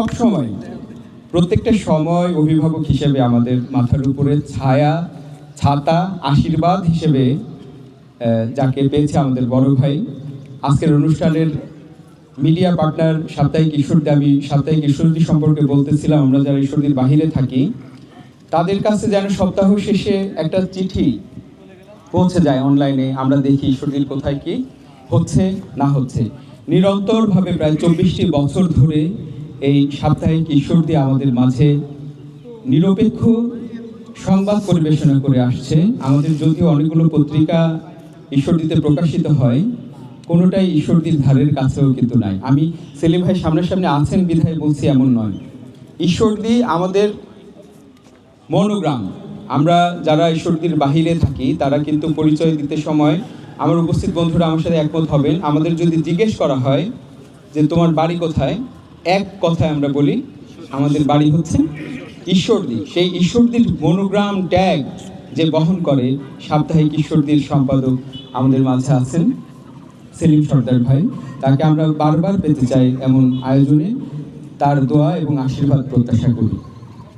সবসময় প্রত্যেকটা সময় অভিভাবক হিসেবে আমাদের মাথার উপরে ছায়া, ছাতা, আশীর্বাদ হিসেবে যাকে পেয়েছে আমাদের বড় ভাই। আজকের অনুষ্ঠানের মিডিয়া পার্টনার সাপ্তাহিক ঈশ্বরদী, আমি সাপ্তাহিক ঈশ্বরদী সম্পর্কে বলতেছিলাম, আমরা যারা ঈশ্বরদীর বাহিরে থাকি তাদের কাছে যেন সপ্তাহ শেষে একটা চিঠি পৌঁছে যায় অনলাইনে, আমরা দেখি ঈশ্বরদীর কোথায় কি হচ্ছে না হচ্ছে। নিরন্তরভাবে প্রায় 24টি বছর ধরে এই সাপ্তাহিক ঈশ্বরদী আমাদের মাঝে নিরপেক্ষ সংবাদ পরিবেশনা করে আসছে। আমাদের যদিও অনেকগুলো পত্রিকা ঈশ্বরদীতে প্রকাশিত হয়, কোনোটাই ঈশ্বরদীর ধারের কাছেও কিন্তু নাই। আমি সেলিম ভাই সামনাসামনি আছেন বিধায় বলছি এমন নয়। ঈশ্বরদী আমাদের মনোগ্রাম। আমরা যারা ঈশ্বরদীর বাহিরে থাকি তারা কিন্তু পরিচয় দিতে সময়, আমার উপস্থিত বন্ধুরা আমার সাথে একমত হবেন, আমাদের যদি জিজ্ঞেস করা হয় যে তোমার বাড়ি কোথায়, এক কথায় আমরা বলি আমাদের বাড়ি হচ্ছে ঈশ্বরদী। সেই ঈশ্বরদীর মনোগ্রাম ট্যাগ যে বহন করে সাপ্তাহিক ঈশ্বরদীর সম্পাদক আমাদের মাঝে আছেন সেলিম সর্দার ভাই। তাকে আমরা বারবার পেতে চাই এমন আয়োজনে, তার দোয়া এবং আশীর্বাদ প্রত্যাশা করি।